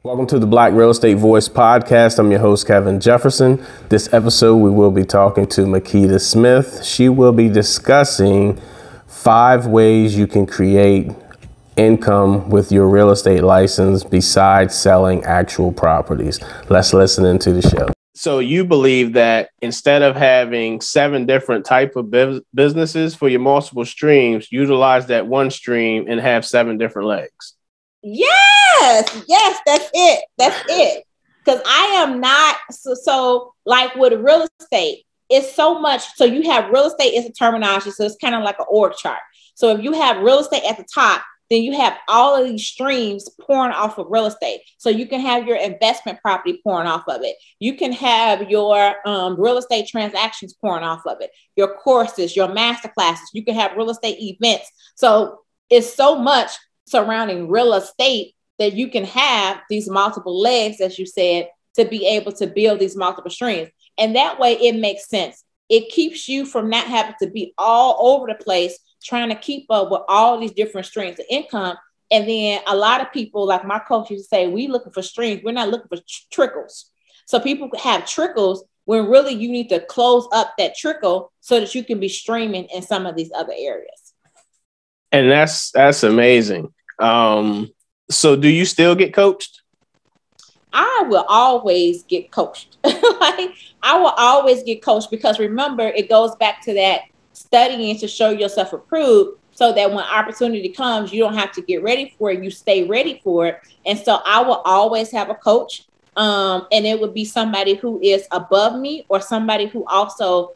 Welcome to the Black Real Estate Voice podcast. I'm your host, Kevin Jefferson. This episode, we will be talking to Makeda Smith. She will be discussing 5 ways you can create income with your real estate license besides selling actual properties. Let's listen into the show. So you believe that instead of having 7 different type of businesses for your multiple streams, utilize that one stream and have 7 different legs. Yes, that's it. Because I am not so like with real estate, it's so much. So you have real estate as a terminology. So it's kind of like an org chart. So if you have real estate at the top, then you have all of these streams pouring off of real estate. So you can have your investment property pouring off of it. You can have your real estate transactions pouring off of it, your courses, your master classes. You can have real estate events. So it's so much surrounding real estate that you can have these multiple legs, as you said, to be able to build these multiple streams. And that way it makes sense. It keeps you from not having to be all over the place trying to keep up with all these different streams of income. And then a lot of people, like my coach used to say, we looking for streams. We're not looking for trickles. So people have trickles when really you need to close up that trickle so that you can be streaming in some of these other areas. And that's amazing. So do you still get coached? I will always get coached. I will always get coached because remember, it goes back to that studying to show yourself approved so that when opportunity comes, you don't have to get ready for it. You stay ready for it. And so I will always have a coach. And it would be somebody who is above me or somebody who also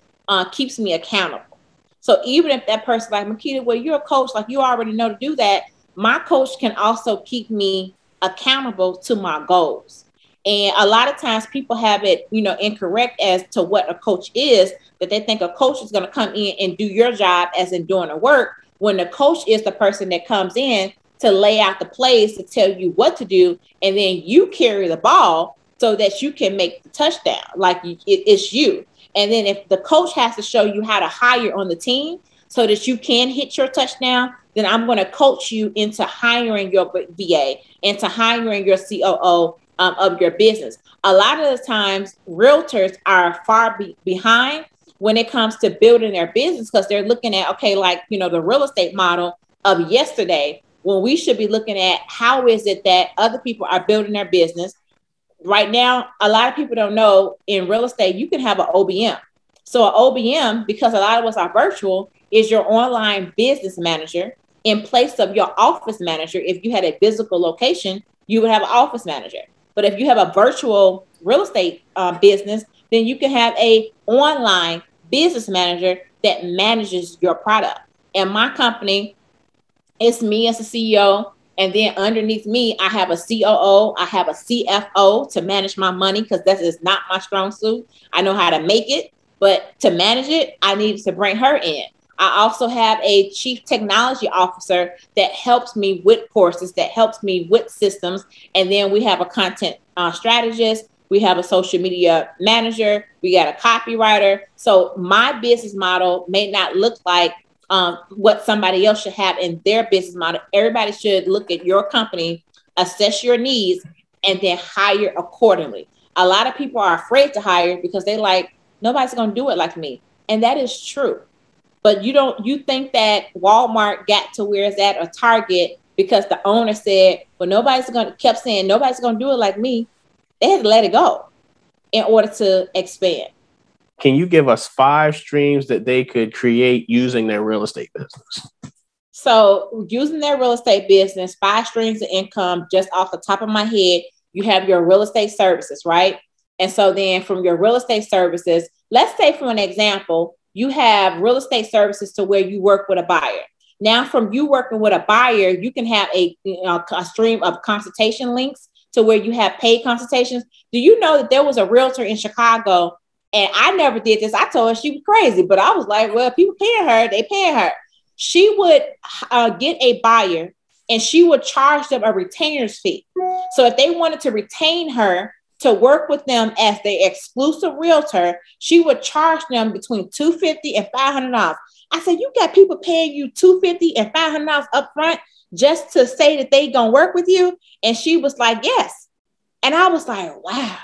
keeps me accountable. So even if that person like Makeda, well, you're a coach, like you already know to do that. My coach can also keep me accountable to my goals. And a lot of times people have it, incorrect as to what a coach is, that they think a coach is going to come in and do your job as in doing the work, when the coach is the person that comes in to lay out the plays, to tell you what to do. And then you carry the ball so that you can make the touchdown. Like it's you. And then if the coach has to show you how to hire on the team so that you can hit your touchdown, then I'm going to coach you into hiring your VA, into hiring your COO of your business. A lot of the times, realtors are far behind when it comes to building their business because they're looking at, the real estate model of yesterday, when we should be looking at how is it that other people are building their business. Right now, a lot of people don't know in real estate, you can have an OBM. So an OBM, because a lot of us are virtual, is your online business manager in place of your office manager. If you had a physical location, you would have an office manager. But if you have a virtual real estate business, then you can have a online business manager that manages your product. And my company, it's me as a CEO. And then underneath me, I have a COO, I have a CFO to manage my money because that is not my strong suit. I know how to make it, but to manage it, I needed to bring her in. I also have a chief technology officer that helps me with courses, that helps me with systems. And then we have a content strategist. We have a social media manager. We got a copywriter. So my business model may not look like what somebody else should have in their business model. Everybody should look at your company, assess your needs, and then hire accordingly. A lot of people are afraid to hire because they like, nobody's going to do it like me. And that is true. But you think that Walmart got to where it's at or Target because the owner said, well, kept saying, nobody's going to do it like me. They had to let it go in order to expand. Can you give us 5 streams that they could create using their real estate business? So using their real estate business, 5 streams of income, just off the top of my head, you have your real estate services, right? And so then from your real estate services, let's say for an example, you have real estate services to where you work with a buyer. Now, from you working with a buyer, you can have a stream of consultation links to where you have paid consultations. Do you know that there was a realtor in Chicago, and I never did this. I told her she was crazy, but I was like, well, people paying her, they paying her. She would get a buyer and she would charge them a retainer's fee. So if they wanted to retain her to work with them as the exclusive realtor, she would charge them between $250 and $500. I said, you got people paying you $250 and $500 up front just to say that they gonna work with you? And she was like, yes. And I was like, wow.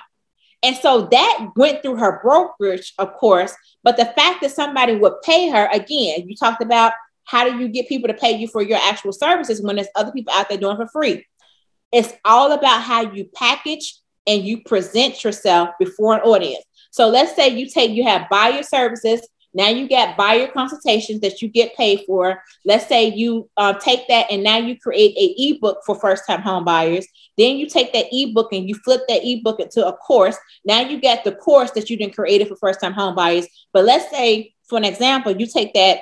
And so that went through her brokerage, of course. But the fact that somebody would pay her, again, you talked about how do you get people to pay you for your actual services when there's other people out there doing it for free? It's all about how you package and you present yourself before an audience. So let's say you have buyer services. Now you got buyer consultations that you get paid for. Let's say you take that and now you create an ebook for first-time home buyers. Then you take that ebook and you flip that ebook into a course. Now you got the course that you didn't create for first-time home buyers. But let's say, for an example, you take that,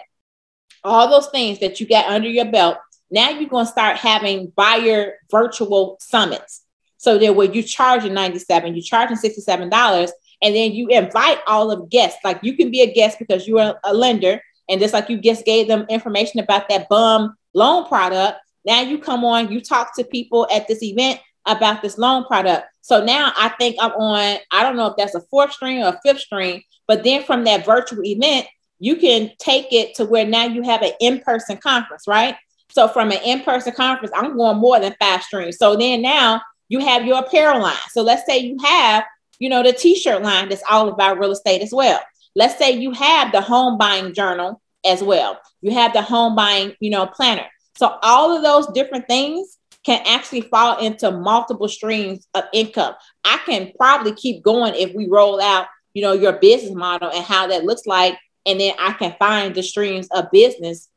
all those things that you got under your belt. Now you're going to start having buyer virtual summits. So that where you're charging $97, you're charging $67. And then you invite all of guests. Like you can be a guest because you're a lender. And just like you just gave them information about that bum loan product. Now you come on, you talk to people at this event about this loan product. So now I think I'm on, I don't know if that's a 4th string or a 5th string, but then from that virtual event, you can take it to where now you have an in-person conference, right? So from an in-person conference, I'm going more than 5 strings. So then now you have your apparel line. So let's say you have, the t-shirt line that's all about real estate as well. Let's say you have the home buying journal as well. You have the home buying, planner. So all of those different things can actually fall into multiple streams of income. I can probably keep going if we roll out, your business model and how that looks like. And then I can find the streams of business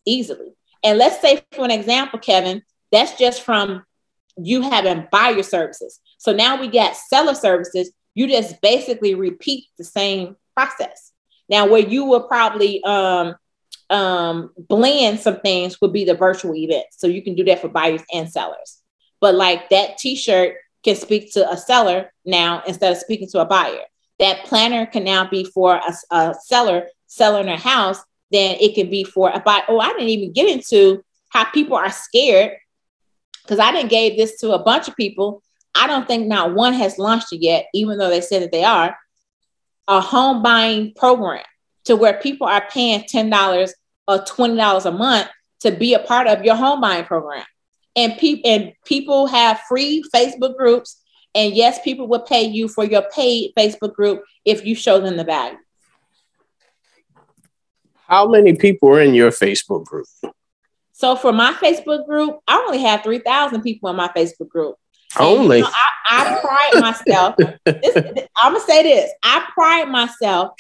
easily. And let's say, for an example, Kevin, that's just from you having buyer services. So now we got seller services. You just basically repeat the same process. Now, where you will probably blend some things would be the virtual event. So you can do that for buyers and sellers. But like that t-shirt can speak to a seller now instead of speaking to a buyer. That planner can now be for a seller selling their house. Then it can be for a buyer. Oh, I didn't even get into how people are scared because I didn't gave this to a bunch of people. I don't think not one has launched it yet, even though they said that they are, a home buying program to where people are paying $10 or $20 a month to be a part of your home buying program. And people have free Facebook groups. And yes, people will pay you for your paid Facebook group if you show them the value. How many people are in your Facebook group? So for my Facebook group, I only have 3,000 people in my Facebook group. Only. I pride myself. I'm going to say this. I pride myself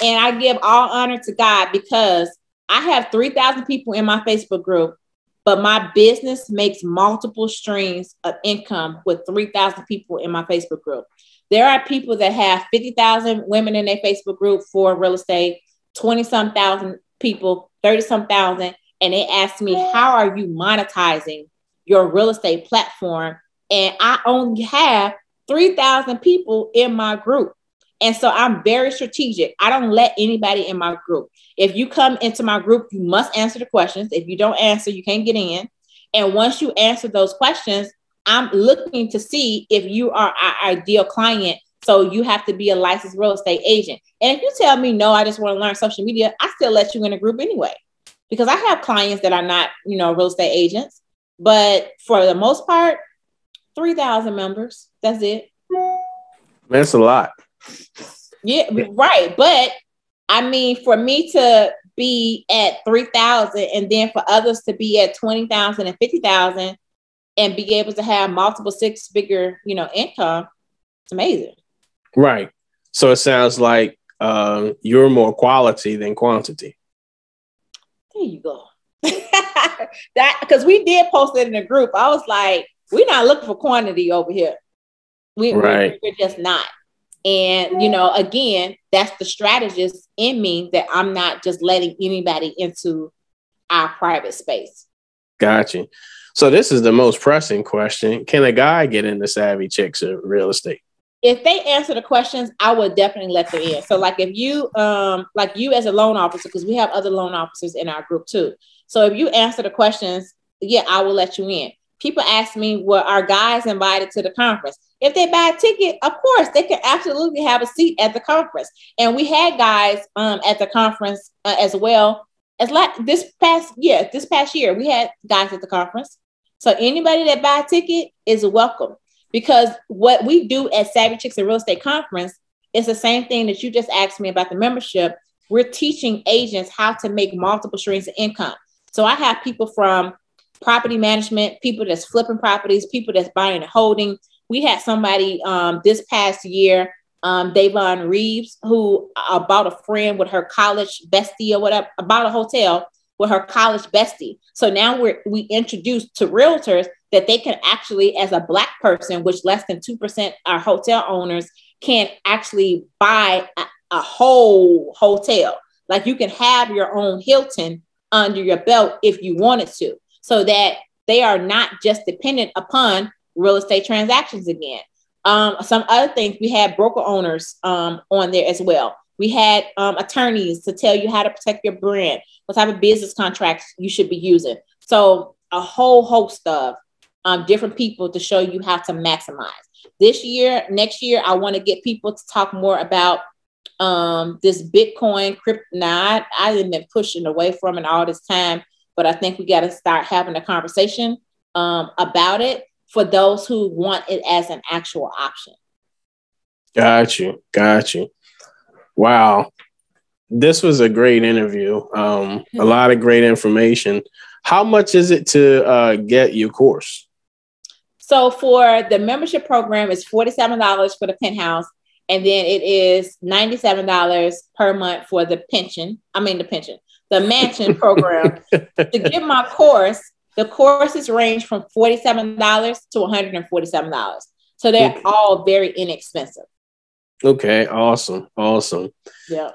and I give all honor to God because I have 3,000 people in my Facebook group, but my business makes multiple streams of income with 3,000 people in my Facebook group. There are people that have 50,000 women in their Facebook group for real estate, 20-some thousand people, 30-some thousand. And they ask me, how are you monetizing your real estate platform? And I only have 3,000 people in my group. And so I'm very strategic. I don't let anybody in my group. If you come into my group, you must answer the questions. If you don't answer, you can't get in. And once you answer those questions, I'm looking to see if you are our ideal client. So you have to be a licensed real estate agent. And if you tell me, no, I just want to learn social media, I still let you in a group anyway, because I have clients that are not, real estate agents. But for the most part, 3,000 members. That's it. That's a lot. Yeah, right. But I mean, for me to be at 3,000 and then for others to be at 20,000 and 50,000 and be able to have multiple 6-figure, income, it's amazing. Right. So it sounds like you're more quality than quantity. There you go. That because we did post it in the group. I was like, we're not looking for quantity over here. We're just not. And, again, that's the strategist in me that I'm not just letting anybody into our private space. Gotcha. So this is the most pressing question. Can a guy get into Savvy Chicks of real estate? If they answer the questions, I would definitely let them in. So like if you, like you as a loan officer, because we have other loan officers in our group too. So if you answer the questions, yeah, I will let you in. People ask me, well, are guys invited to the conference? If they buy a ticket, of course, they can absolutely have a seat at the conference. And we had guys at the conference as well. As like this past year, we had guys at the conference. So anybody that buy a ticket is welcome. Because what we do at Savvy Chicks and Real Estate Conference is the same thing that you just asked me about the membership. We're teaching agents how to make multiple streams of income. So I have people from property management, people that's flipping properties, people that's buying and holding. We had somebody this past year, Davon Reeves, who bought a friend with her college bestie or whatever, about a hotel with her college bestie. So now we introduced to realtors that they can actually, as a Black person, which less than 2% are hotel owners, can actually buy a whole hotel. Like you can have your own Hilton under your belt if you wanted to, so that they are not just dependent upon real estate transactions again. Some other things, we had broker owners on there as well. We had attorneys to tell you how to protect your brand, what type of business contracts you should be using. So a whole host of different people to show you how to maximize. This year, next year, I want to get people to talk more about this Bitcoin crypto. Now, I didn't been pushing away from it all this time, but I think we got to start having a conversation about it for those who want it as an actual option. Got you. Wow. This was a great interview. A lot of great information. How much is it to get your course? So for the membership program, it's $47 for the penthouse. And then it is $97 per month for the mansion program. To get my course, the courses range from $47 to $147. So they're all very inexpensive. Okay, awesome. Yeah.